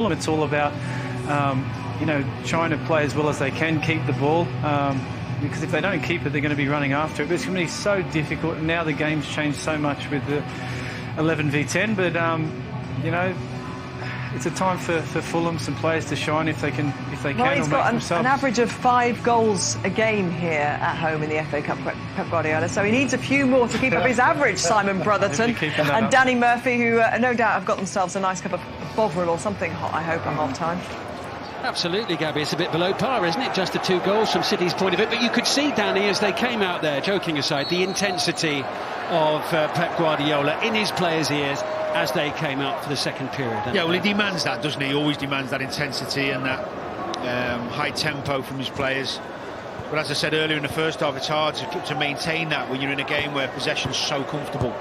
It's all about, trying to play as well as they can, keep the ball, because if they don't keep it, they're going to be running after it. But it's going to be so difficult. Now the game's changed so much with the 11v10, but, it's a time for Fulham, some players to shine if they can. Well, he's got an average of 5 goals a game here at home in the FA Cup, Pep Guardiola, so he needs a few more to keep up his average, Simon Brotherton. And Danny Murphy, who no doubt have got themselves a nice cup of Bovril or something hot, I hope, at half-time. Absolutely, Gabby. It's a bit below par, isn't it? Just the 2 goals from City's point of view. But you could see, Danny, as they came out there, joking aside, the intensity of Pep Guardiola in his players' ears as they came out for the second period. Yeah, well, he demands that, doesn't he? He always demands that intensity and that high tempo from his players. But as I said earlier in the first half, it's hard to maintain that when you're in a game where possession's so comfortable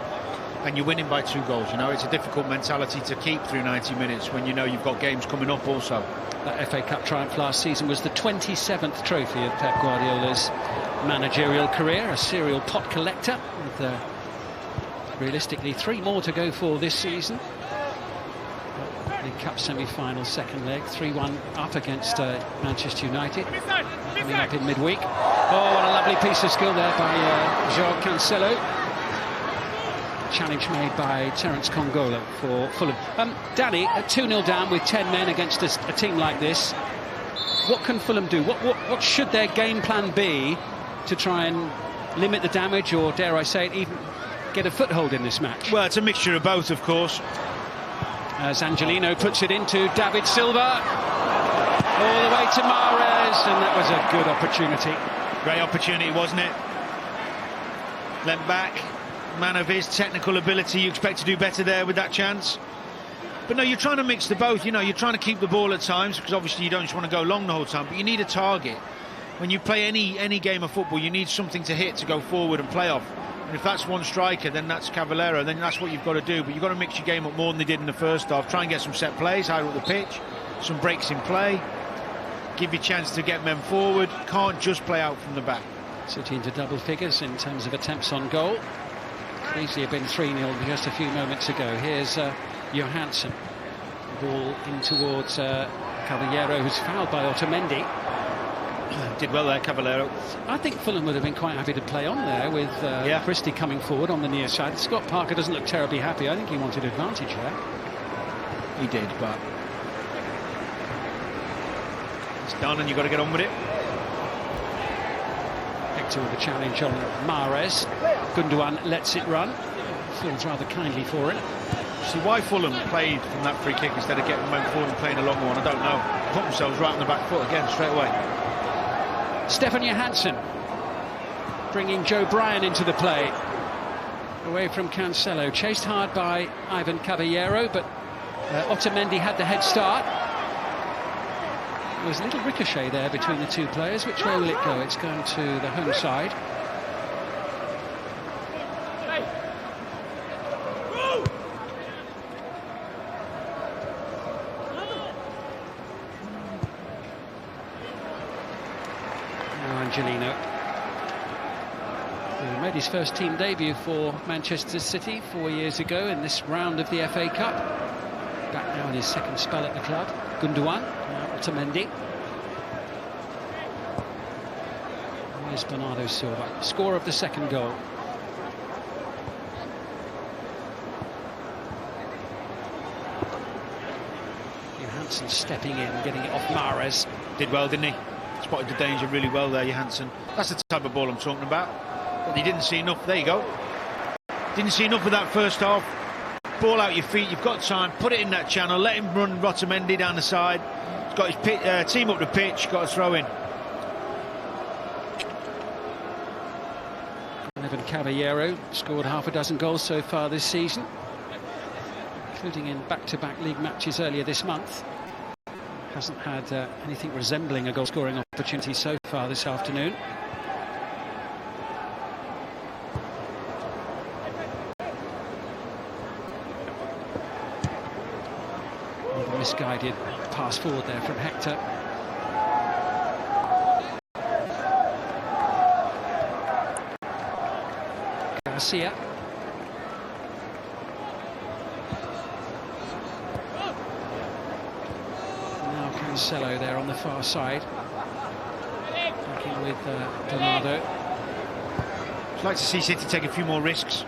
and you're winning by 2 goals. It's a difficult mentality to keep through 90 minutes when you know you've got games coming up also. That FA Cup triumph last season was the 27th trophy of Pep Guardiola's managerial career, a serial pot collector with realistically 3 more to go for this season. The Cup semi-final second leg, 3-1 up against Manchester United, coming up in midweek. Oh, what a lovely piece of skill there by João Cancelo. Challenge made by Terence Congola for Fulham. Danny, 2-0 down with 10 men against a team like this. What can Fulham do? What should their game plan be to try and limit the damage, or dare I say it, even get a foothold in this match? Well, it's a mixture of both, of course. As Angelino puts it into David Silva, all the way to Mahrez, and that was a good opportunity. Great opportunity, wasn't it? Lent back, man of his technical ability, you expect to do better there with that chance. But no, you're trying to mix the both, you're trying to keep the ball at times, because obviously you don't just want to go long the whole time, but you need a target. When you play any game of football, you need something to hit to go forward and play off. And if that's one striker, then that's Cavallero, then that's what you've got to do. But you've got to mix your game up more than they did in the first half. Try and get some set plays, higher up the pitch, some breaks in play, give you a chance to get men forward. Can't just play out from the back. City into double figures in terms of attempts on goal. Could easily have been 3-0 just a few moments ago. Here's Johansson. Ball in towards Caballero, who's fouled by Otamendi. Did well there, Caballero. I think Fulham would have been quite happy to play on there with Christie coming forward on the near side. Scott Parker doesn't look terribly happy. I think he wanted advantage there. He did, but it's done and you've got to get on with it. Hector with a challenge on Mahrez. Gundogan lets it run. Feels rather kindly for it. See why Fulham played from that free kick instead of getting men forward and playing a long one, I don't know. Put themselves right on the back foot again straight away. Stefan Johansson bringing Joe Bryan into the play, away from Cancelo, chased hard by Ivan Caballero, but Otamendi had the head start. There was a little ricochet there between the 2 players. Which way will it go? It's going to the home side. Angelino, who made his first team debut for Manchester City 4 years ago in this round of the FA Cup. Back now in his second spell at the club. Gundogan, Otamendi. Here's Bernardo Silva, scorer of the second goal. Johansson stepping in, getting it off Mahrez. Did well, didn't he? Spotted the danger really well there, Johansson. That's the type of ball I'm talking about. But he didn't see enough. There you go. Didn't see enough of that first half. Ball out your feet. You've got time. Put it in that channel. Let him run Otamendi down the side. He's got his team up the pitch. Got to throw in. Ivan Caballero scored half a dozen goals so far this season, including in back-to-back league matches earlier this month. Hasn't had anything resembling a goal-scoring opportunity so far this afternoon. A misguided pass forward there from Hector. Garcia. Cancelo there on the far side, working with Bernardo. I'd like to see City take a few more risks,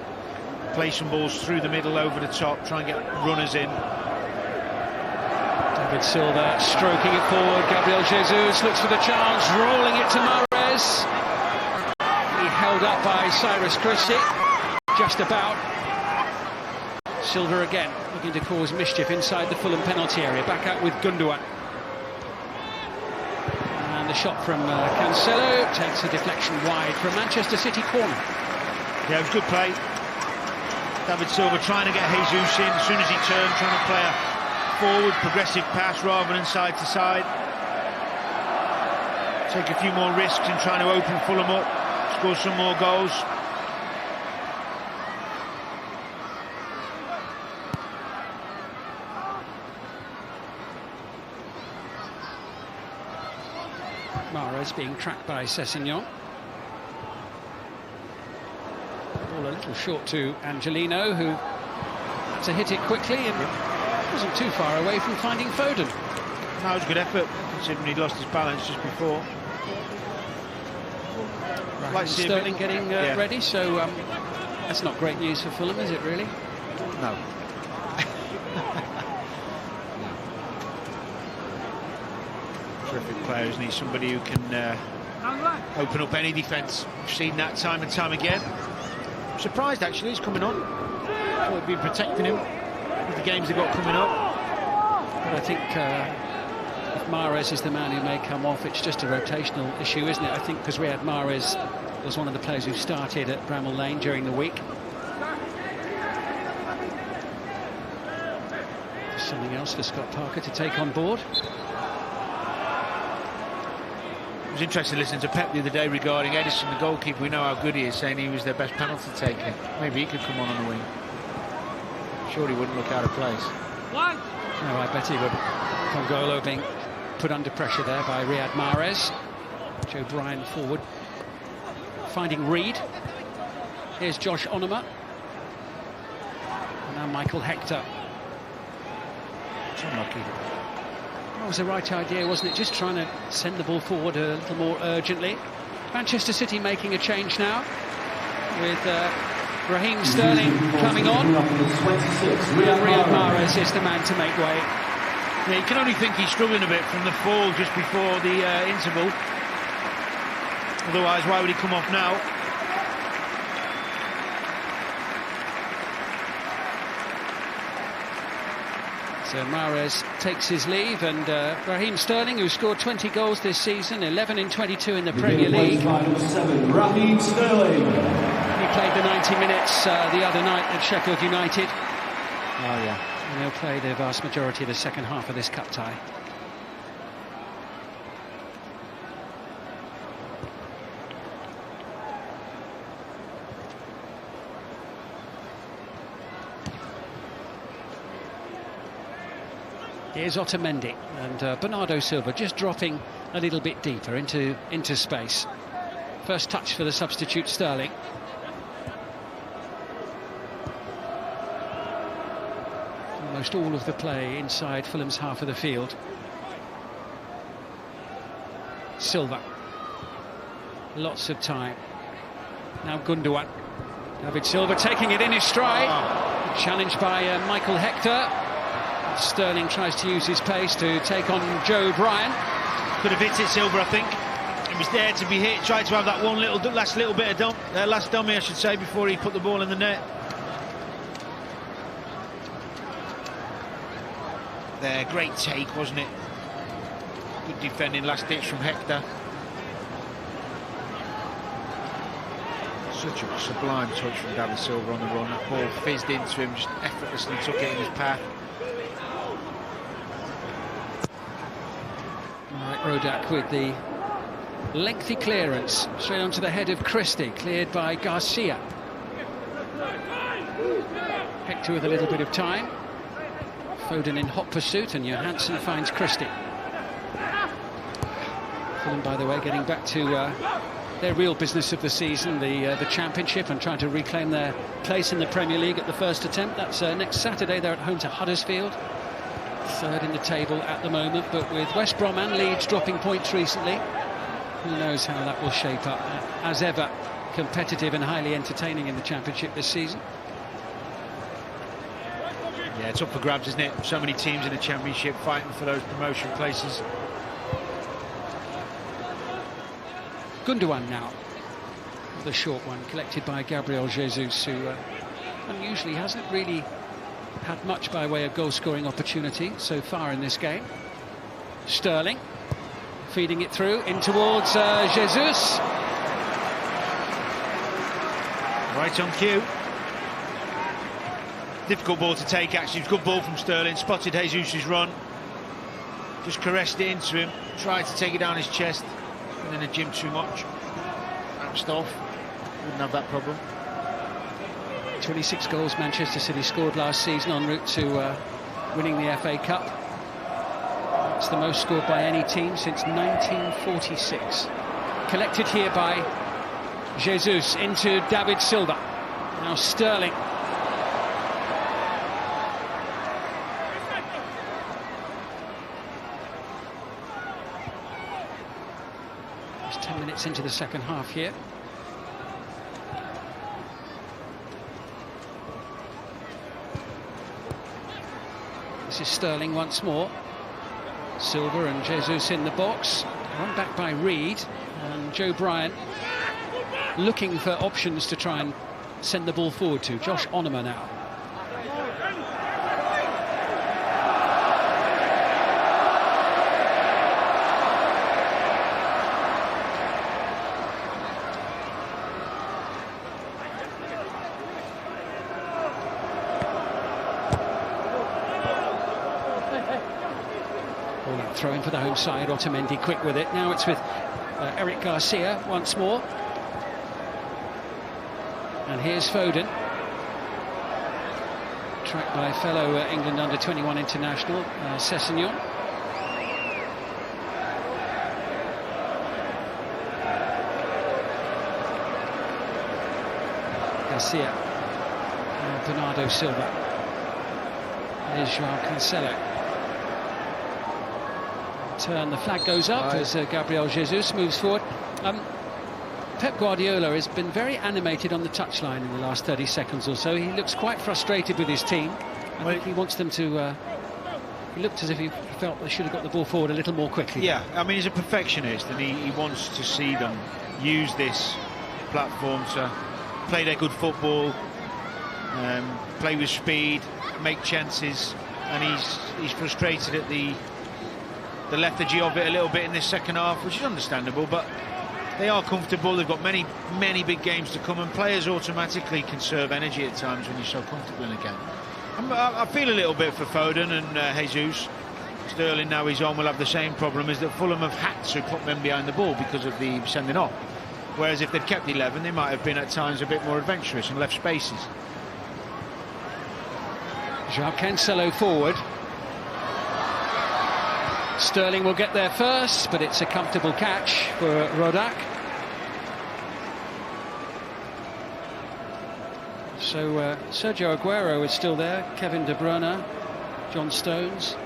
play some balls through the middle, over the top, try and get runners in. David Silva stroking it forward. Gabriel Jesus looks for the chance, rolling it to Mahrez. He held up by Cyrus Christie, just about. Silva again, looking to cause mischief inside the Fulham penalty area. Back out with Gundogan. And the shot from Cancelo takes a deflection wide from Manchester City corner. Yeah, it was good play. David Silva trying to get Jesus in as soon as he turned, trying to play a forward progressive pass rather than side to side. Take a few more risks in trying to open Fulham up, score some more goals. Mahrez being tracked by Sessegnon. Ball a little short to Angelino, who had to hit it quickly and wasn't too far away from finding Foden. That was a good effort, considering he'd lost his balance just before. Like Sterling getting ready, so that's not great news for Fulham, is it really? No. Terrific player, isn't he? Somebody who can open up any defence. We've seen that time and time again. I'm surprised actually he's coming on. I thought we'd been protecting him with the games they've got coming up. But I think if Mahrez is the man who may come off, it's just a rotational issue, isn't it? I think because Riyad Mahrez was one of the players who started at Bramall Lane during the week. Something else for Scott Parker to take on board. It was interesting listening to Pep the other day regarding Edison, the goalkeeper. We know how good he is, saying he was their best penalty taker. Maybe he could come on the wing. Sure, he wouldn't look out of place. What? No, I bet he would. Congolo being put under pressure there by Riyad Mahrez. Joe Bryan forward, finding Reed. Here's Josh Onuma. And now Michael Hector. It's unlucky. That was the right idea, wasn't it? Just trying to send the ball forward a little more urgently. Manchester City making a change now with Raheem Sterling coming on. Riyad Mahrez is the man to make way. Yeah, you can only think he's struggling a bit from the fall just before the interval. Otherwise, why would he come off now? So Mahrez takes his leave, and Raheem Sterling, who scored 20 goals this season, 11 in 22 in the Premier League. Raheem Sterling. He played the 90 minutes the other night at Sheffield United. Oh, yeah. And he'll play the vast majority of the second half of this cup tie. Here's Otamendi and Bernardo Silva just dropping a little bit deeper into space. First touch for the substitute Sterling. Almost all of the play inside Fulham's half of the field. Silva. Lots of time. Now Gundogan. David Silva taking it in his stride. Challenged by Michael Hector. Sterling tries to use his pace to take on Joe Bryan. Could have hit it, Silva, I think. It was there to be hit. Tried to have that one last little bit of last dummy, I should say, before he put the ball in the net. There, great take, wasn't it? Good defending, last ditch from Hector. Such a sublime touch from David Silva on the run. That ball fizzed into him, just effortlessly took it in his path. Rodak with the lengthy clearance straight onto the head of Christie, cleared by Garcia. Hector with a little bit of time. Foden in hot pursuit, and Johansson finds Christie. Fulham, by the way, getting back to their real business of the season, the Championship, and trying to reclaim their place in the Premier League at the first attempt. That's next Saturday. They're at home to Huddersfield. Third in the table at the moment, but with West Brom and Leeds dropping points recently, who knows how that will shape up. As ever, competitive and highly entertaining in the Championship this season. Yeah, it's up for grabs, isn't it? So many teams in the Championship fighting for those promotion places. Gundogan now, the short one, collected by Gabriel Jesus, who unusually hasn't really had much by way of goal-scoring opportunity so far in this game. Sterling feeding it through in towards Jesus. Right on cue. Difficult ball to take, actually. Good ball from Sterling. Spotted Jesus' run. Just caressed it into him. Tried to take it down his chest. And in the gym too much. Bounced off. Wouldn't have that problem. 26 goals Manchester City scored last season, en route to winning the FA Cup. It's the most scored by any team since 1946. Collected here by Jesus into David Silva. Now Sterling. Just 10 minutes into the second half here. This is Sterling once more. Silva and Jesus in the box. Run back by Reed, and Joe Bryant looking for options to try and send the ball forward to. Josh Onoma now. Throwing for the home side, Otamendi quick with it. Now it's with Eric Garcia once more. And here's Foden. Tracked by fellow England under-21 international, Sessegnon. Garcia. And Bernardo Silva. Here's João Cancelo. Turn, the flag goes up as Gabriel Jesus moves forward. Pep Guardiola has been very animated on the touchline in the last 30 seconds or so. He looks quite frustrated with his team. I think he wants them to... he looked as if he felt they should have got the ball forward a little more quickly. Yeah, I mean, he's a perfectionist, and he wants to see them use this platform to play their good football, play with speed, make chances, and he's frustrated at the lethargy of it a little bit in this second half, which is understandable, but they are comfortable. They've got many big games to come, and players automatically conserve energy at times when you're so comfortable in a game. I feel a little bit for Foden and Jesus. Sterling, now he's on, will have the same problem, is that Fulham have had to put men behind the ball because of the sending off, whereas if they'd kept 11 they might have been at times a bit more adventurous and left spaces. João Cancelo forward. Sterling will get there first, but it's a comfortable catch for Rodak. So Sergio Aguero is still there, Kevin De Bruyne, John Stones,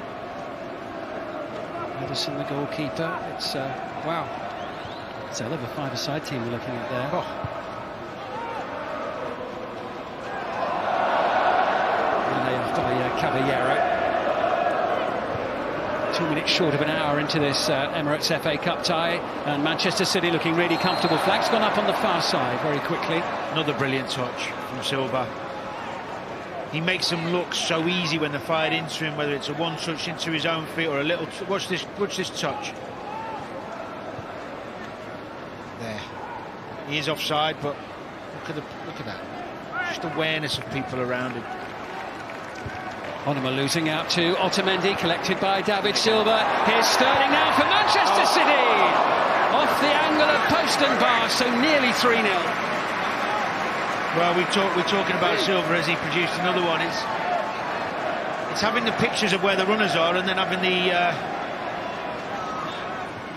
Edison the goalkeeper. It's wow, it's a hell of a five-a-side team we're looking at there. And they have by Caballero. 2 minutes short of an hour into this Emirates FA Cup tie, and Manchester City looking really comfortable. Flag's gone up on the far side very quickly. Another brilliant touch from Silva. He makes them look so easy when they're fired into him, whether it's a one touch into his own feet or a little watch this touch. There. He is offside, but look at that. Just awareness of people around him. Onoma losing out to Otamendi, collected by David Silva. Here's Sterling now for Manchester City! Off the angle of post and bar, so nearly 3-0. Well, we're talking about Silva as he produced another one. It's having the pictures of where the runners are and then having the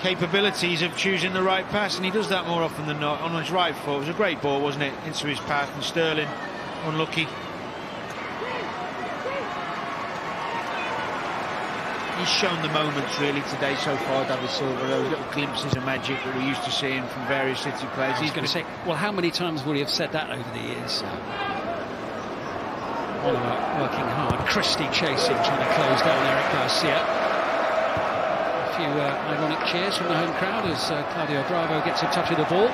capabilities of choosing the right pass, and he does that more often than not on his right foot. It was a great ball, wasn't it, into his path, and Sterling unlucky. He's shown the moments really today so far, David Silva, those little glimpses of magic that we're used to seeing from various City players. He's going to say, well, how many times would he have said that over the years? Oliver working hard, Christie chasing, trying to close down Eric Garcia. A few ironic cheers from the home crowd as Claudio Bravo gets a touch of the ball.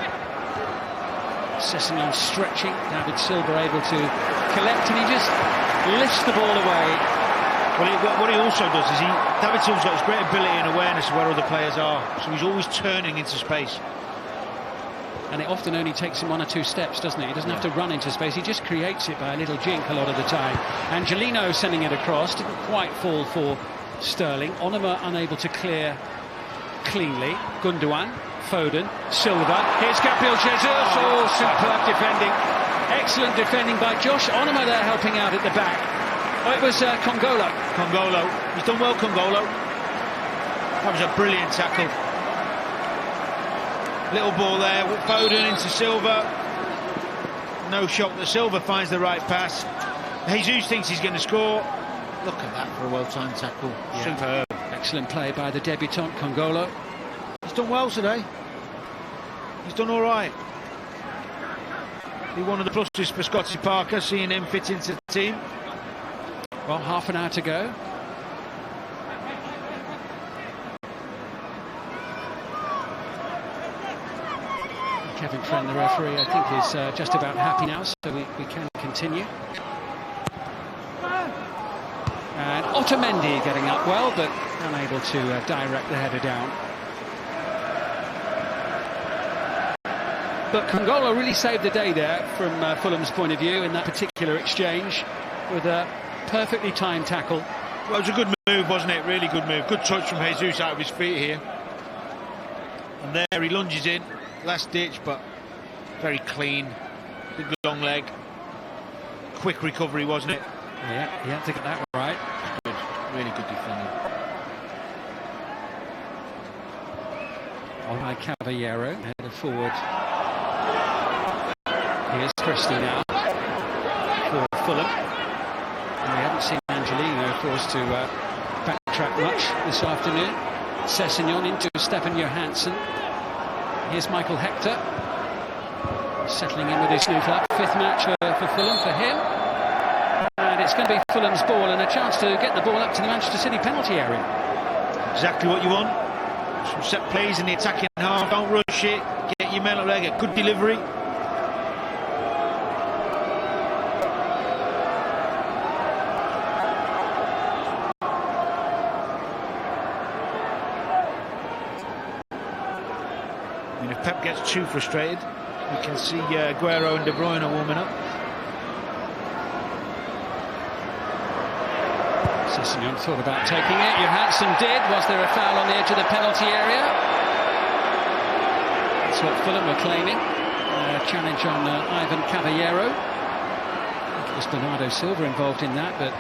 Sessegnon stretching, David Silva able to collect, and he just lifts the ball away. Well, what he also does is David Silva's got this great ability and awareness of where other players are, so he's always turning into space. And it often only takes him 1 or 2 steps, doesn't it? He doesn't have to run into space, he just creates it by a little jink a lot of the time. Angelino sending it across, didn't quite fall for Sterling. Onuma unable to clear cleanly. Gundogan, Foden, Silva. Here's Gabriel Jesus. Oh, superb defending. Excellent defending by Josh Onuma there, helping out at the back. Oh, it was Congolo. He's done well, Congolo. That was a brilliant tackle. Little ball there, Foden into Silva. No shock that Silva finds the right pass. Jesus thinks he's going to score. Look at that for a well-timed tackle. Yeah. Superb. Excellent play by the debutant, Congolo. He's done well today. He's done all right. Be one of the pluses for Scotty Parker, seeing him fit into the team. Well, half an hour to go. Kevin Friend, the referee, I think is just about happy now, so we can continue. And Otamendi getting up well, but unable to direct the header down. But Congolo really saved the day there from Fulham's point of view in that particular exchange with a perfectly timed tackle. Well, it was a good move, wasn't it? Really good move. Good touch from Jesus out of his feet here. And there he lunges in. Last ditch, but very clean. Big long leg. Quick recovery, wasn't it? Yeah, he had to get that right. Good. Really good defending. On by Caballero, headed forward. Here's Christie now for Fulham. And we haven't seen Angelino forced to backtrack much this afternoon. Sessegnon into Stefan Johansson. Here's Michael Hector, settling in with his new club. 5th match for Fulham for him. And it's going to be Fulham's ball and a chance to get the ball up to the Manchester City penalty area. Exactly what you want. Some set plays in the attacking half. Don't rush it. Get your men up there, get good delivery. If Pep gets too frustrated, we can see Aguero and De Bruyne warming up. Sessegnon thought about taking it. Johansson did. Was there a foul on the edge of the penalty area? That's what Fulham were claiming. Challenge on Ivan Caballero. I think it was Bernardo Silva involved in that, but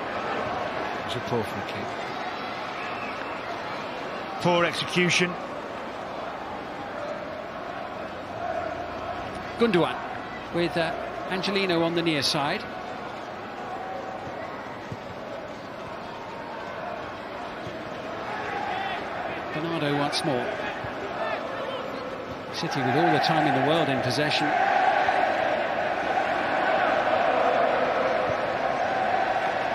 it was a poor free kick. Poor execution. Gundogan with Angelino on the near side. Bernardo once more. City with all the time in the world in possession.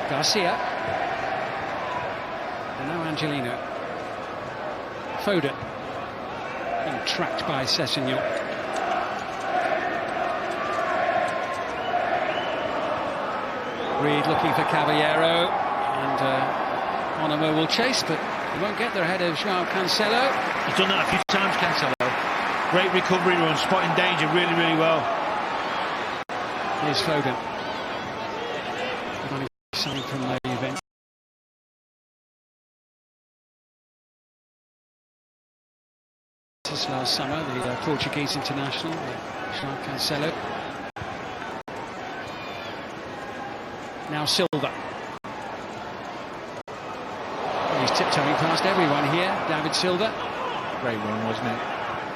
Garcia. And now Angelino. Foden. Being tracked by Sessegnon. Reed looking for Caballero, and Onuma will chase, but he won't get there ahead of Joao Cancelo. He's done that a few times, Cancelo. Great recovery run, spotting danger really, really well. Here's Foden. Something from the event. This last summer, the Portuguese international, Joao Cancelo. Now Silva. He's tiptoeing past everyone here, David Silva. Great run, wasn't it?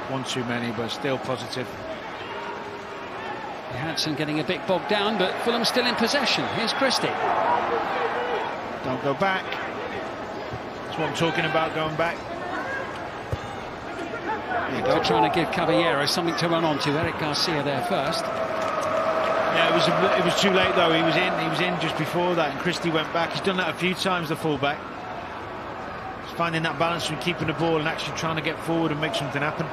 One too many, but still positive. Johansson getting a bit bogged down, but Fulham still in possession. Here's Christie. Don't go back. That's what I'm talking about, going back. They're trying to give Caballero something to run onto. Eric Garcia there first. Yeah, it was too late though. He was in just before that, and Christie went back. He's done that a few times, the fullback. He's finding that balance between keeping the ball and actually trying to get forward and make something happen.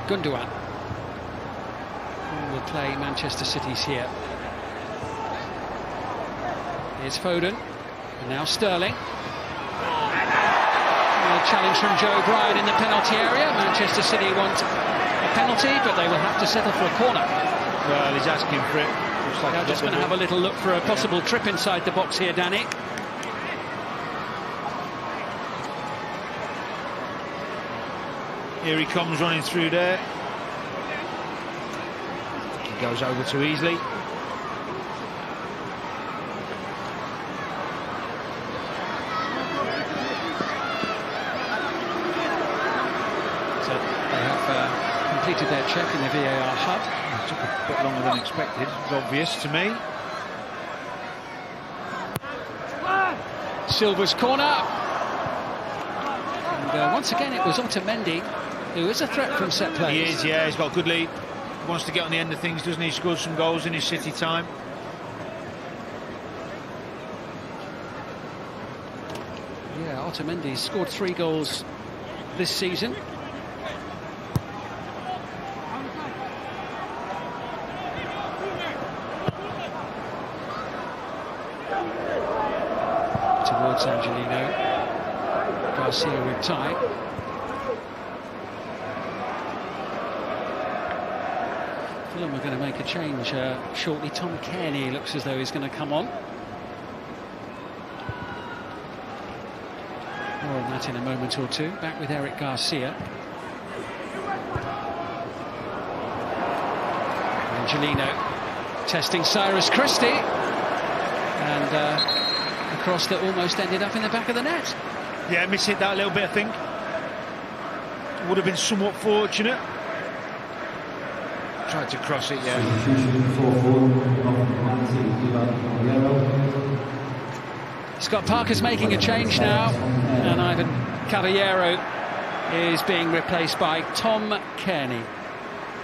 Gundogan will play Manchester City's here. Here's Foden, and now Sterling. A challenge from Joe Bryan in the penalty area. Manchester City want a penalty, but they will have to settle for a corner. Well, he's asking for it. Looks like they're just going to have a little look for a possible trip inside the box here, Danny. Here he comes running through there. He goes over too easily. So they have completed their check in the VAR hub. It took a bit longer than expected. It was obvious to me. Silva's corner. And once again, it was Otamendi, who is a threat from set plays. He is, yeah. He's got a good lead. He wants to get on the end of things, doesn't he? He scored some goals in his City time. Yeah, Otamendi scored 3 goals this season. Towards Angelino. Garcia with tie. Fulham are going to make a change shortly. Tom Cairney looks as though he's going to come on. More on that in a moment or two. Back with Eric Garcia. Angelino testing Cyrus Christie. And a cross that almost ended up in the back of the net. Yeah, mishit that a little bit, I think. Would have been somewhat fortunate. Tried to cross it, yeah. Scott Parker's making a change now, and Ivan Caballero is being replaced by Tom Cairney.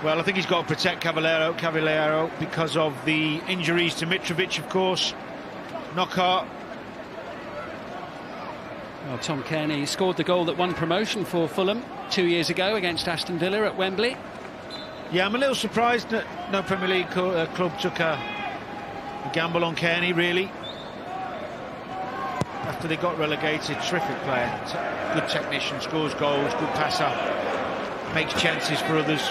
Well, I think he's got to protect Caballero because of the injuries to Mitrovic, of course. Knockout. Well, Tom Cairney scored the goal that won promotion for Fulham 2 years ago against Aston Villa at Wembley. Yeah, I'm a little surprised that no Premier League club took a gamble on Cairney, really. After they got relegated, terrific player. Good technician, scores goals, good passer, makes chances for others.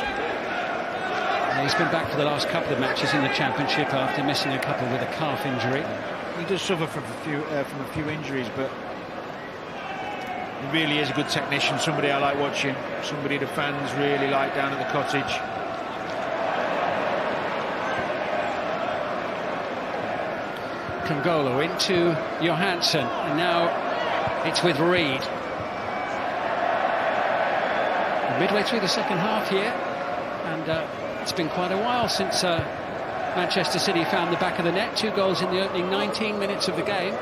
He's been back for the last couple of matches in the Championship after missing a couple with a calf injury. He does suffer from a few injuries, but he really is a good technician, somebody I like watching, somebody the fans really like down at the Cottage. Congolo into Johansson, and now it's with Reed. Midway through the second half here, and it's been quite a while since Manchester City found the back of the net. 2 goals in the opening 19 minutes of the game.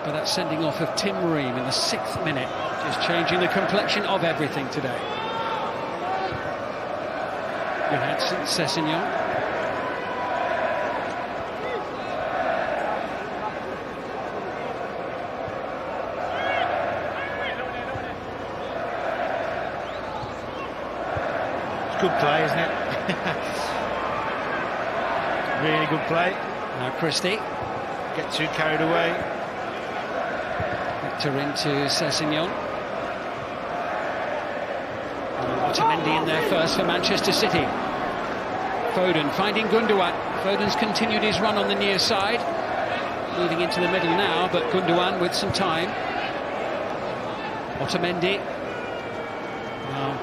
But that sending off of Tim Ream in the 6th minute, just changing the complexion of everything today. Johansson, Sessegnon. Good play, isn't it? Really good play. Now Christie. Get too carried away. Victor into Sessegnon. Otamendi in there first for Manchester City. Foden finding Gundogan. Foden's continued his run on the near side. Moving into the middle now, but Gundogan with some time. Otamendi. Now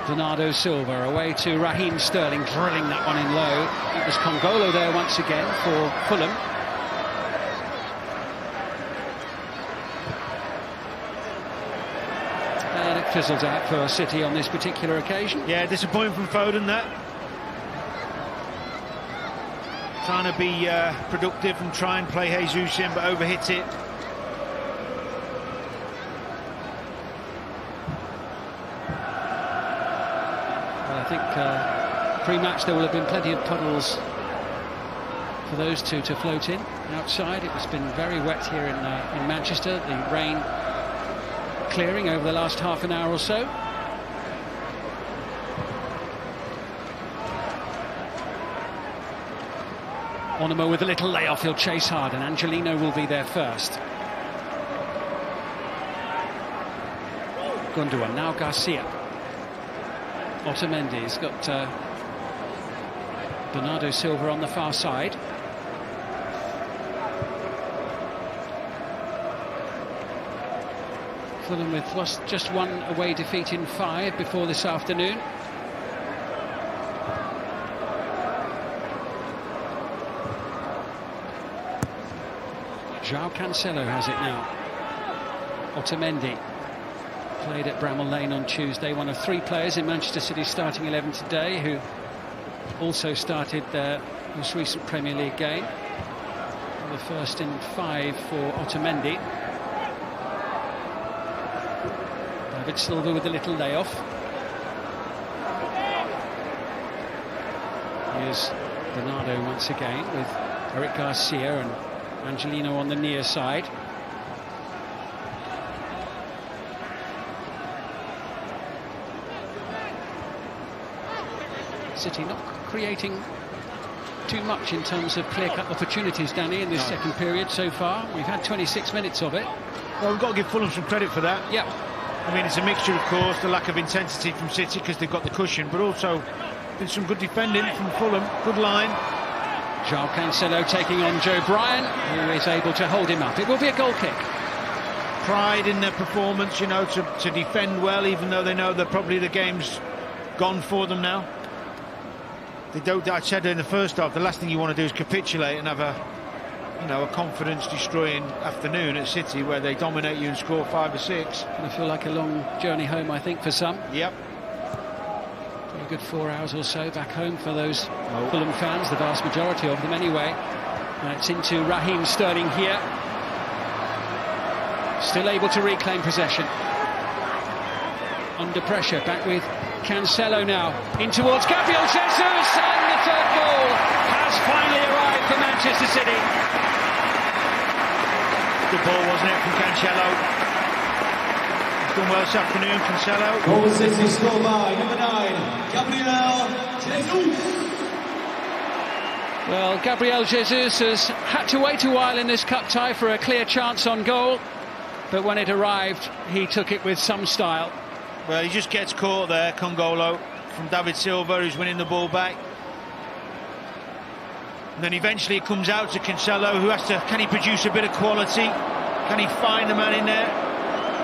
Bernardo Silva away to Raheem Sterling, drilling that one in low. It was Congolo there once again for Fulham. And it fizzles out for City on this particular occasion. Yeah, disappointing from Foden, that. trying to be productive and try and play Jesus in, but overhit it. Well, I think pre-match there will have been plenty of puddles for those two to float in. Outside, it's been very wet here in Manchester. The rain clearing over the last half an hour or so. Onimo with a little layoff, he'll chase hard, and Angelino will be there first. Gundogan, now Garcia. Otamendi's got Bernardo Silva on the far side. Fulham with lost just one away defeat in 5 before this afternoon. João Cancelo has it now. Otamendi played at Bramall Lane on Tuesday, one of 3 players in Manchester City's starting 11 today who also started their most recent Premier League game. The first in 5 for Otamendi. David Silva with a little layoff. Here's Bernardo once again with Eric Garcia and Angelino on the near side. City not creating too much in terms of clear-cut opportunities, Danny, in this second period so far. We've had 26 minutes of it. Well, we've got to give Fulham some credit for that. Yep. I mean, it's a mixture, of course, the lack of intensity from City because they've got the cushion, but also been some good defending from Fulham. Good line. João Cancelo taking on Joe Bryan, who is able to hold him up. It will be a goal kick. Pride in their performance, you know, to defend well, even though they know that probably the game's gone for them now. They don't. I said in the first half, the last thing you want to do is capitulate and have a confidence-destroying afternoon at City where they dominate you and score 5 or 6. Going to feel like a long journey home, I think, for some. Yep. A good 4 hours or so back home for those Fulham fans, the vast majority of them anyway. And it's into Raheem Sterling here. Still able to reclaim possession. Under pressure, back with Cancelo now. In towards Gabriel Jesus, and the third goal has finally arrived for Manchester City. Good ball, wasn't it, from Cancelo? He's done well this afternoon, Cancelo. Goal City scored by number 9, Gabriel Jesus. Well, Gabriel Jesus has had to wait a while in this cup tie for a clear chance on goal, but when it arrived, he took it with some style. Well, he just gets caught there, Congolo, from David Silva, who's winning the ball back. And then eventually it comes out to Cancelo, who has to... Can he produce a bit of quality? Can he find the man in there?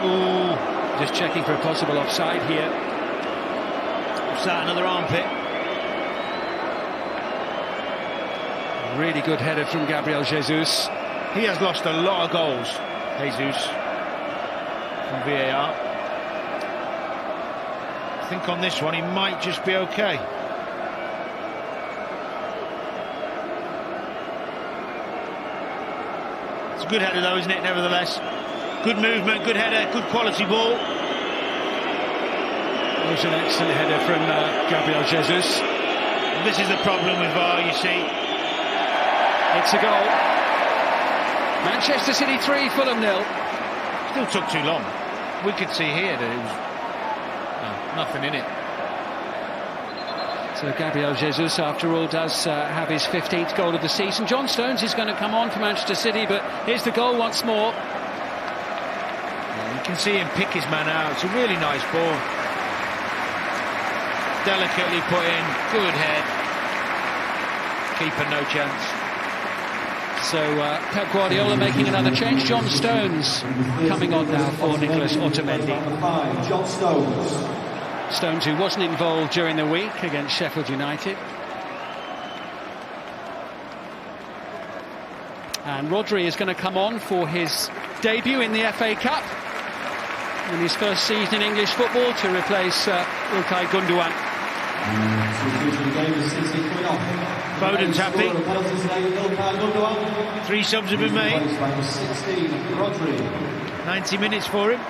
Ooh. Just checking for a possible offside here. Offside, another armpit. Really good header from Gabriel Jesus. He has lost a lot of goals, Jesus, from VAR. I think on this one he might just be okay. It's a good header though, isn't it, nevertheless? Good movement, good header, good quality ball. It was an excellent header from Gabriel Jesus. This is the problem with VAR, you see. It's a goal. Manchester City 3, Fulham 0. Still took too long. We could see here that it was nothing in it. So Gabriel Jesus, after all, does have his 15th goal of the season. John Stones is going to come on for Manchester City, but here's the goal once more. You can see him pick his man out. It's a really nice ball. Delicately put in, good head. Keeper no chance. So Pep Guardiola making another change. John Stones coming on now for Nicolas Otamendi. John Stones. Stones, who wasn't involved during the week against Sheffield United. And Rodri is going to come on for his debut in the FA Cup in his first season in English football to replace Ilkay Gundogan. Foden's happy. 3 subs have been made. 90 minutes for him.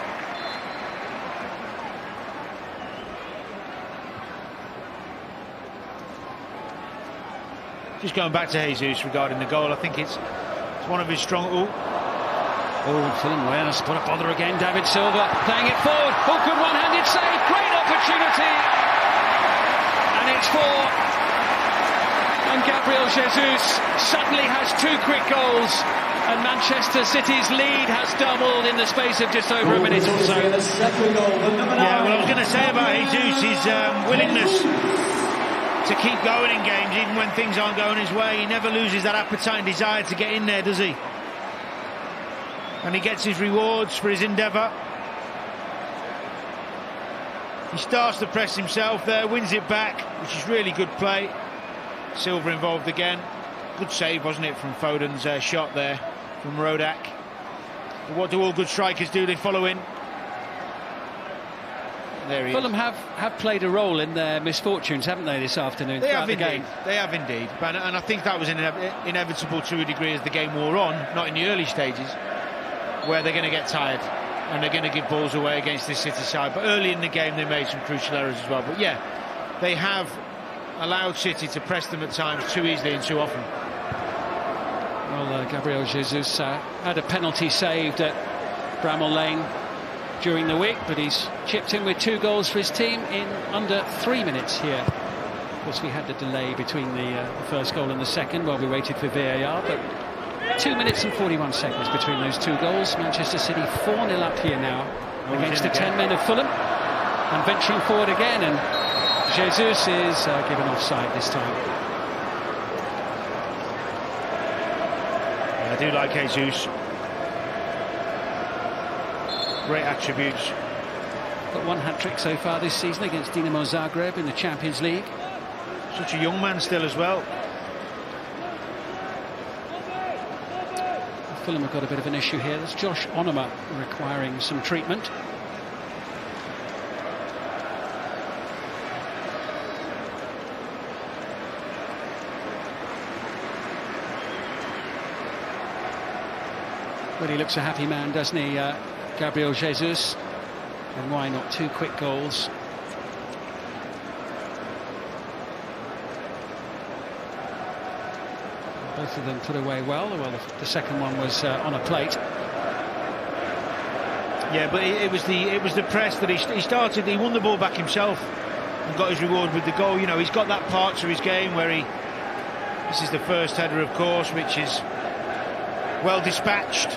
Just going back to Jesus regarding the goal, I think it's one of his strong... Fulham awareness, put a bother again. David Silva playing it forward. Oh, good one-handed save. Great opportunity. And it's 4. And Gabriel Jesus suddenly has 2 quick goals. And Manchester City's lead has doubled in the space of just over a minute or so. Yeah, well, I was going to say about Jesus, his willingness to keep going in games, even when things aren't going his way. He never loses that appetite and desire to get in there, does he? And he gets his rewards for his endeavour. He starts to press himself there, wins it back, which is really good play. Silva involved again. Good save, wasn't it, from Foden's shot there from Rodak. But what do all good strikers do? They follow in. There he Fulham is. have played a role in their misfortunes, haven't they, this afternoon? They have the indeed. game. They have indeed. And I think that was inevitable to a degree as the game wore on, not in the early stages, where they're going to get tired and they're going to give balls away against this City side. But early in the game they made some crucial errors as well. But yeah, they have allowed City to press them at times too easily and too often. Well, Gabriel Jesus had a penalty saved at Bramall Lane during the week, but he's chipped in with 2 goals for his team in under 3 minutes here. Of course, we had the delay between the first goal and the second while we waited for VAR, but 2 minutes and 41 seconds between those 2 goals. Manchester City 4-0 up here now against the 10 men of Fulham, and venturing forward again, and Jesus is given offside this time. I do like Jesus. Great attributes. Got 1 hat-trick so far this season against Dinamo Zagreb in the Champions League. Such a young man still as well. Fulham have got a bit of an issue here. There's Josh Onoma requiring some treatment. Well, he looks a happy man, doesn't he, Gabriel Jesus? And why not 2 quick goals? Both of them put away well. Well, the second one was on a plate. Yeah, but it was the press that he started. He won the ball back himself and got his reward with the goal. You know, he's got that part to his game where this is the first header, of course, which is well dispatched.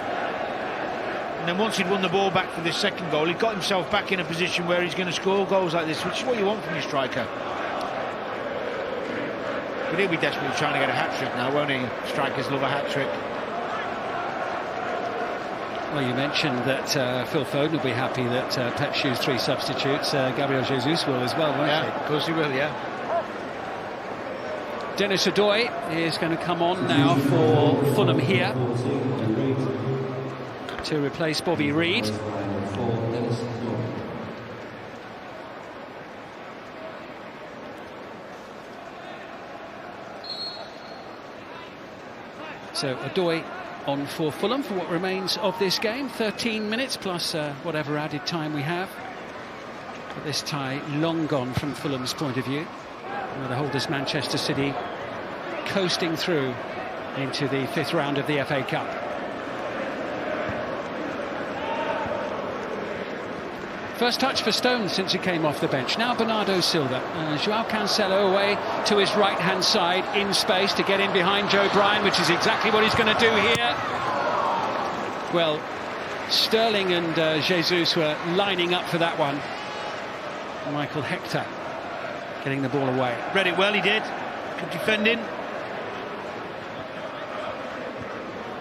And then once he'd won the ball back for this second goal, he got himself back in a position where he's going to score goals like this, which is what you want from your striker. But he'll be desperately trying to get a hat-trick now, won't he? Strikers love a hat-trick. Well, you mentioned that Phil Foden will be happy that Pep choose 3 substitutes. Gabriel Jesus will as well, won't he? Of course he will, yeah. Dennis Odoi is going to come on now for Fulham here to replace Bobby Reid. So Odoi on for Fulham for what remains of this game. 13 minutes plus whatever added time we have. But this tie long gone from Fulham's point of view, where the holders Manchester City coasting through into the 5th round of the FA Cup. First touch for Stones since he came off the bench. Now Bernardo Silva. Joao Cancelo away to his right-hand side in space to get in behind Joe Bryan, which is exactly what he's going to do here. Well, Sterling and Jesus were lining up for that one. Michael Hector getting the ball away. Read it well, he did. Good defending.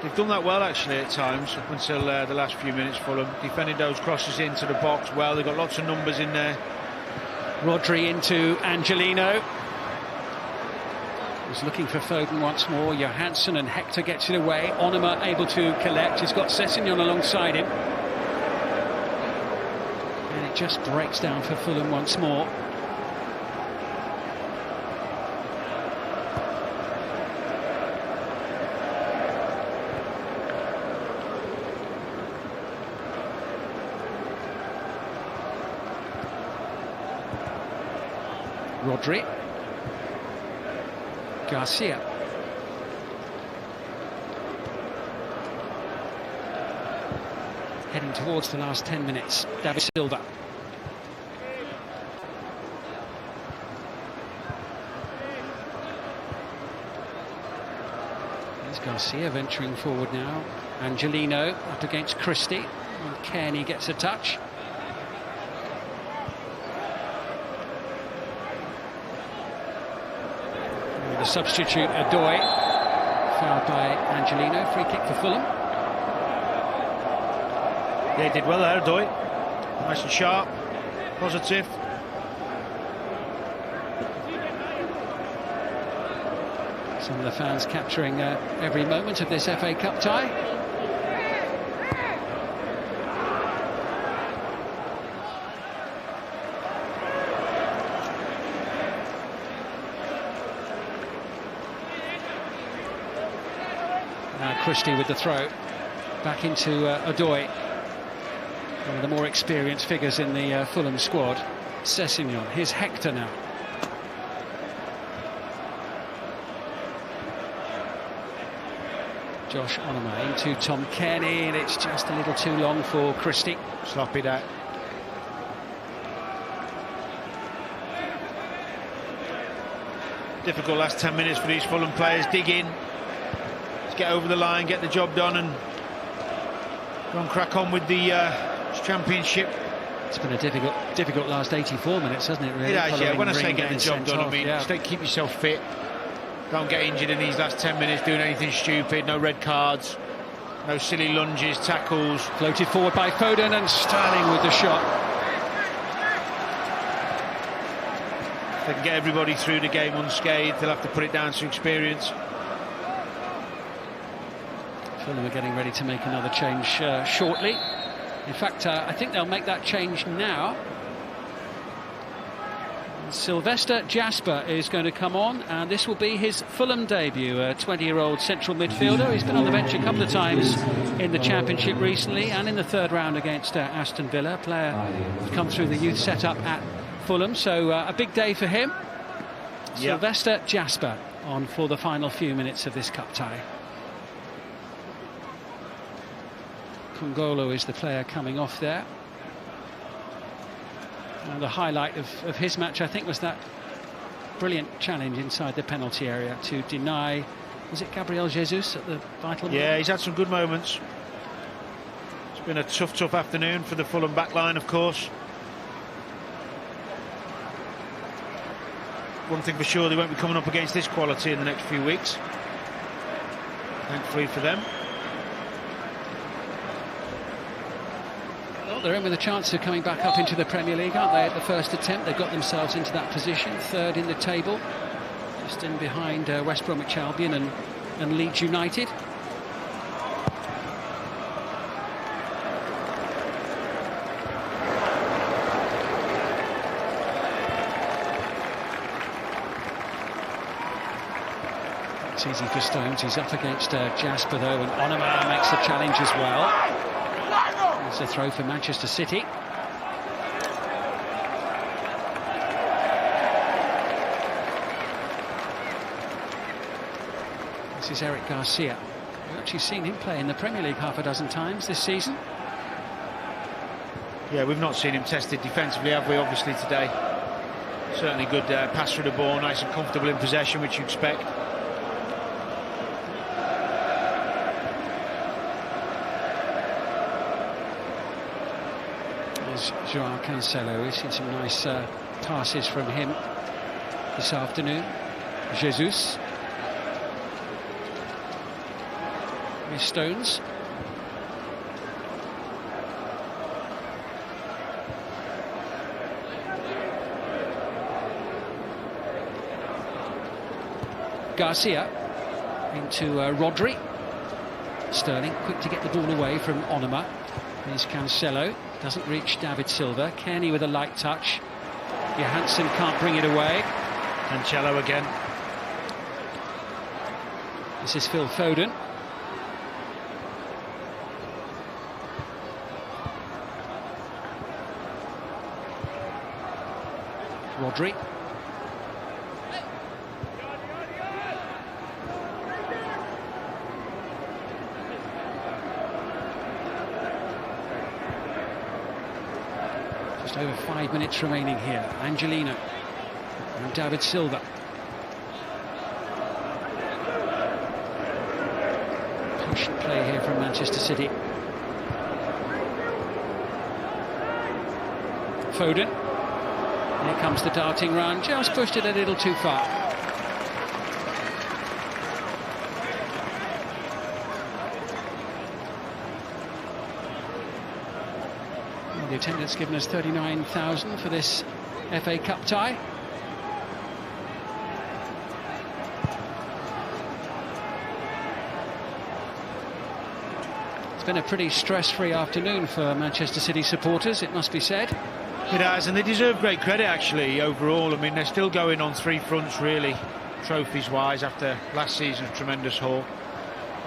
They've done that well, actually, at times, up until the last few minutes for them. Defending those crosses into the box well. They've got lots of numbers in there. Rodri into Angelino. He's looking for Foden once more. Johansson and Hector gets it away. Onoma able to collect. He's got Sessegnon alongside him. And it just breaks down for Fulham once more. Rodri. Garcia. Heading towards the last 10 minutes. David Silva. There's Garcia venturing forward now. Angelino up against Christie. And Kearney gets a touch. The substitute, Adoy, fouled by Angelino, free kick for Fulham. Yeah, he did well there, Adoy. Nice and sharp, positive. Some of the fans capturing every moment of this FA Cup tie. Christie with the throw back into Adoy, one of the more experienced figures in the Fulham squad. Sessegnon, here's Hector now. Josh Onoma into Tom Kearney, and it's just a little too long for Christie. Sloppy that. Difficult last 10 minutes for these Fulham players. Dig in. Get over the line, get the job done, and go and crack on with the championship. It's been a difficult last 84 minutes, hasn't it, really? It has, yeah. When I say get the job done, I mean, yeah. Just keep yourself fit. Don't get injured in these last 10 minutes doing anything stupid. No red cards, no silly lunges, tackles. Floated forward by Foden, and Sterling with the shot. If they can get everybody through the game unscathed, they'll have to put it down to experience. Fulham are getting ready to make another change shortly. In fact, I think they'll make that change now. Sylvester Jasper is going to come on, and this will be his Fulham debut. A 20-year-old central midfielder. He's been on the bench a couple of times in the Championship recently, and in the third round against Aston Villa. Player who's come through the youth setup at Fulham, so a big day for him. Yep. Sylvester Jasper on for the final few minutes of this cup tie. Kungolo is the player coming off there. And the highlight of his match, I think, was that brilliant challenge inside the penalty area to deny, was it Gabriel Jesus at the vital moment? Yeah, he's had some good moments. It's been a tough afternoon for the Fulham backline, of course. One thing for sure, they won't be coming up against this quality in the next few weeks. Thankfully for them. They're in with a chance of coming back up into the Premier League, aren't they? At the first attempt, they got themselves into that position, third in the table, just in behind West Bromwich Albion and Leeds United. It's easy for Stones. He's up against Jasper, though, and Onoma makes the challenge as well. It's a throw for Manchester City. This is Eric Garcia. We've actually seen him play in the Premier League half a dozen times this season. Yeah, we've not seen him tested defensively, have we? Obviously today. Certainly good pass through the ball, nice and comfortable in possession, which you expect. Joao Cancelo. We've seen some nice passes from him this afternoon. Jesus. Here's Stones. Garcia into Rodri. Sterling quick to get the ball away from Onoma. Here's Cancelo. Doesn't reach David Silva. Kearney with a light touch. Johansson can't bring it away. Cancelo again. This is Phil Foden. Rodri. Just over 5 minutes remaining here. Angelino and David Silva. Patient play here from Manchester City. Foden. Here comes the darting run. Just pushed it a little too far. The attendance given us 39,000 for this FA Cup tie. It's been a pretty stress-free afternoon for Manchester City supporters, it must be said. It has, and they deserve great credit actually overall. I mean, they're still going on three fronts really, trophies-wise, after last season's tremendous haul.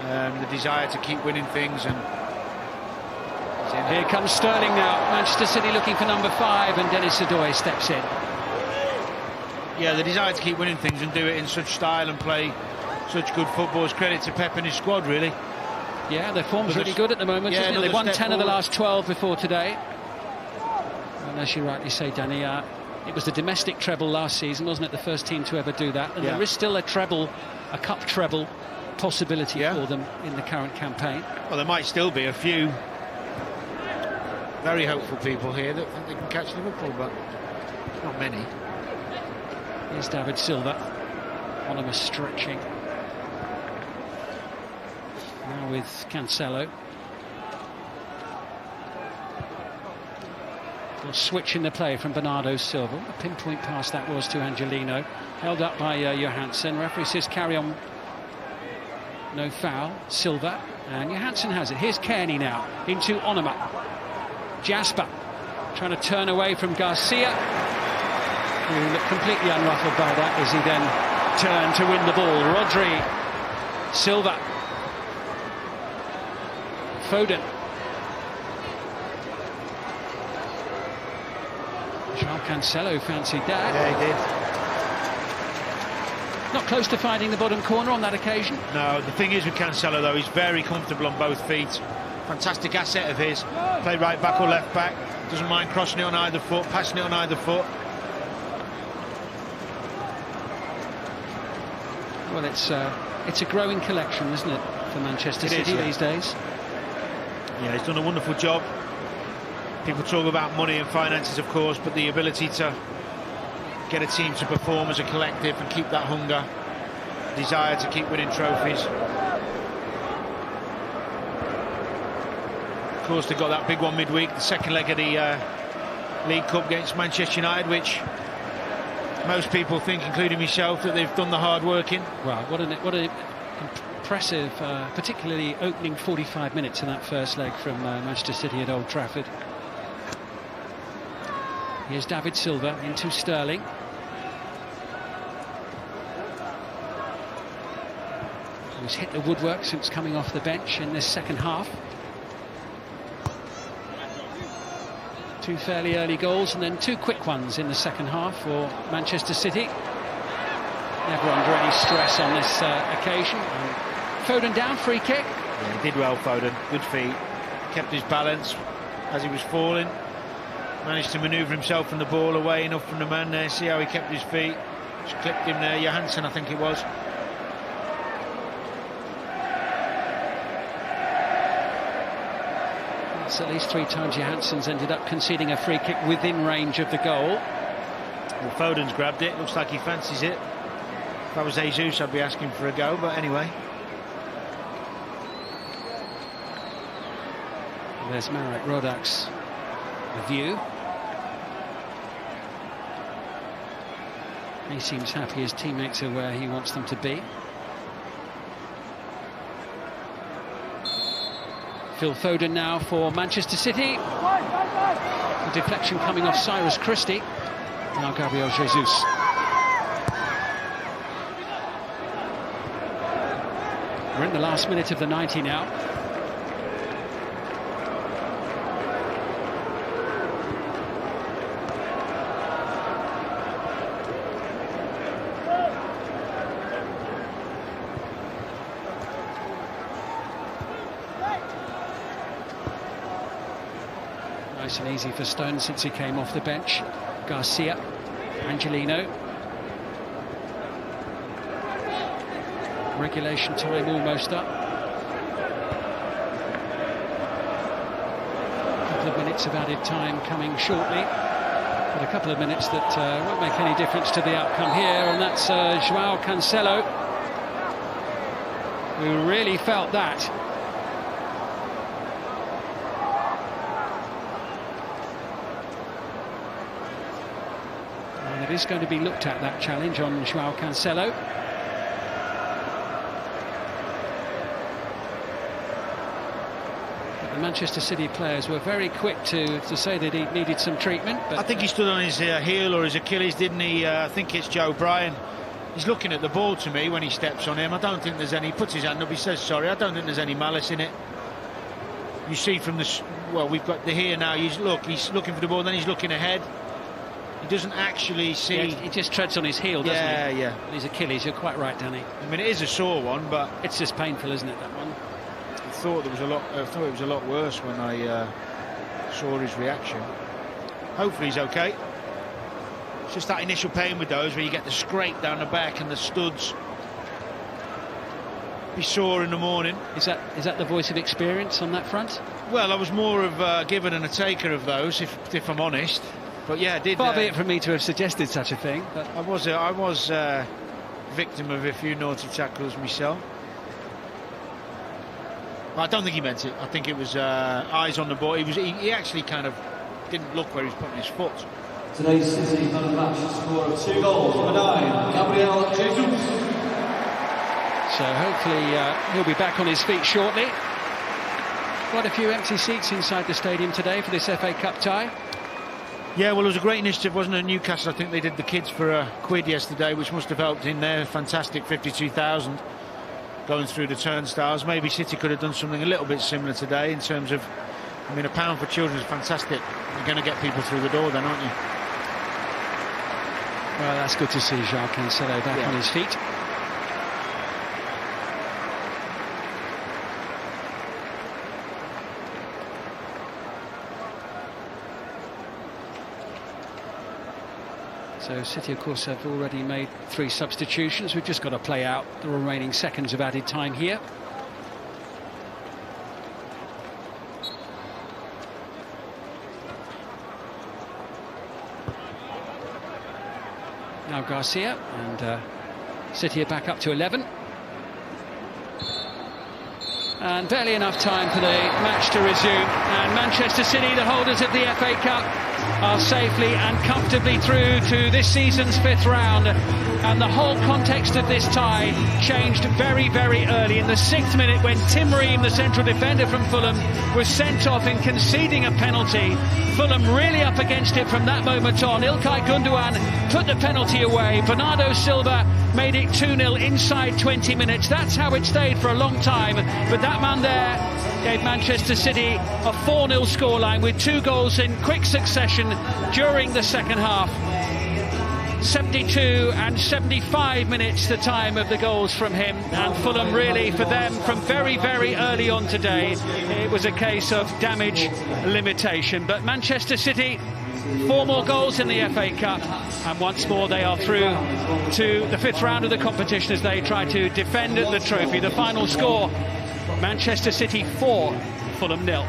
The desire to keep winning things, and here comes Sterling now. Manchester City looking for number 5, and Denis Sedoi steps in. Yeah, the desire to keep winning things and do it in such style and play such good football is credit to Pep and his squad, really. Yeah, their form's really good at the moment, isn't it? They've won 10 of the last 12 before today. And as you rightly say, Danny, it was the domestic treble last season, wasn't it? The first team to ever do that. And there is still a treble, a cup treble possibility for them in the current campaign. Well, there might still be a few very hopeful people here that think they can catch Liverpool, but not many. Here's David Silva. Oliver stretching. Now with Cancelo. A switch in the play from Bernardo Silva. A pinpoint pass that was to Angelino. Held up by Johansson. Referee says carry on. No foul. Silva. And Johansson has it. Here's Kearney now. Into Onuma. Jasper. Trying to turn away from Garcia. Who looked completely unruffled by that as he then turned to win the ball. Rodri. Silva. Foden. João Cancelo fancied that. Yeah, he did. Not close to finding the bottom corner on that occasion. No, the thing is with Cancelo, though, he's very comfortable on both feet. Fantastic asset of his. Play right back or left back. Doesn't mind crossing it on either foot, passing it on either foot. Well, it's a growing collection, isn't it, for Manchester City these days? Yeah, he's done a wonderful job. People talk about money and finances, of course, but the ability to get a team to perform as a collective and keep that hunger, desire to keep winning trophies. Of course, they've got that big one midweek, the second leg of the League Cup against Manchester United, which most people think, including myself, that they've done the hard work in. Well, what an impressive, particularly opening 45 minutes in that first leg from Manchester City at Old Trafford. Here's David Silva into Sterling. He's hit the woodwork since coming off the bench in this second half. Two fairly early goals and then two quick ones in the second half for Manchester City. Never under any stress on this occasion. Foden down, free kick. Yeah, he did well, Foden. Good feet. Kept his balance as he was falling. Managed to manoeuvre himself from the ball away enough from the man there. See how he kept his feet. Just clipped him there. Johansson, I think it was. It's at least 3 times Johansson's ended up conceding a free kick within range of the goal. Well, Foden's grabbed it. Looks like he fancies it. If I was Jesus, I'd be asking for a go, but anyway. There's Marek Rodak's view. He seems happy his teammates are where he wants them to be. Phil Foden now for Manchester City. The deflection coming off Cyrus Christie. Now Gabriel Jesus. We're in the last minute of the 90 now. Nice and easy for Stone since he came off the bench. Garcia, Angelino. Regulation time almost up. A couple of minutes of added time coming shortly, but a couple of minutes that won't make any difference to the outcome here, and that's João Cancelo, who really felt that. And it is going to be looked at, that challenge on João Cancelo. The Manchester City players were very quick to say that he needed some treatment. But I think he stood on his heel or his Achilles, didn't he? I think it's Joe Bryan. He's looking at the ball to me when he steps on him. I don't think there's any... He puts his hand up, he says sorry. I don't think there's any malice in it. You see from the... Well, we've got the here now. He's looking for the ball, then he's looking ahead. He doesn't actually see... Yeah, he just treads on his heel, doesn't he? Yeah, yeah. His Achilles, you're quite right, Danny. I mean, it is a sore one, but... It's just painful, isn't it, that one? I thought it was a lot worse when I saw his reaction. Hopefully he's okay. It's just that initial pain with those where you get the scrape down the back and the studs. Be sore in the morning. Is that the voice of experience on that front? Well, I was more of a giver and a taker of those, if I'm honest. But yeah, I did. Far be it from me to have suggested such a thing. But I was victim of a few naughty tackles myself. I don't think he meant it. I think it was eyes on the ball. He actually kind of didn't look where he was putting his foot. Today's City man of the match score of 2 goals, number 9, Gabriel Jesus. So hopefully he'll be back on his feet shortly. Quite a few empty seats inside the stadium today for this FA Cup tie. Yeah, well, it was a great initiative, wasn't it? Newcastle, I think they did the kids for £1 yesterday, which must have helped in their fantastic 52,000 going through the turnstiles. Maybe City could have done something a little bit similar today in terms of, I mean, £1 for children is fantastic. You're going to get people through the door then, aren't you? Well, that's good to see João Cancelo back on his feet. So City, of course, have already made 3 substitutions. We've just got to play out the remaining seconds of added time here. Now Garcia, and City are back up to 11. And barely enough time for the match to resume. And Manchester City, the holders of the FA Cup, are safely and comfortably through to this season's 5th round. And the whole context of this tie changed very, very early. In the 6th minute, when Tim Ream, the central defender from Fulham, was sent off in conceding a penalty. Fulham really up against it from that moment on. İlkay Gündoğan put the penalty away. Bernardo Silva made it 2-0 inside 20 minutes. That's how it stayed for a long time. But that man there gave Manchester City a 4-0 scoreline with 2 goals in quick succession during the second half. 72 and 75 minutes the time of the goals from him, and Fulham really, for them, from very, very early on today, it was a case of damage limitation. But Manchester City, 4 more goals in the FA Cup, and once more they are through to the 5th round of the competition as they try to defend the trophy. The final score, Manchester City 4, Fulham 0.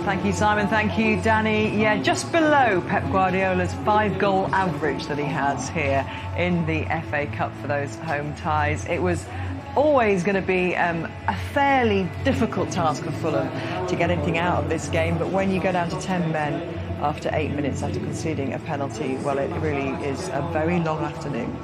Thank you, Simon. Thank you, Danny. Yeah, just below Pep Guardiola's 5-goal average that he has here in the FA Cup for those home ties. It was always going to be a fairly difficult task for Fulham to get anything out of this game, but when you go down to 10 men after 8 minutes after conceding a penalty, well, it really is a very long afternoon.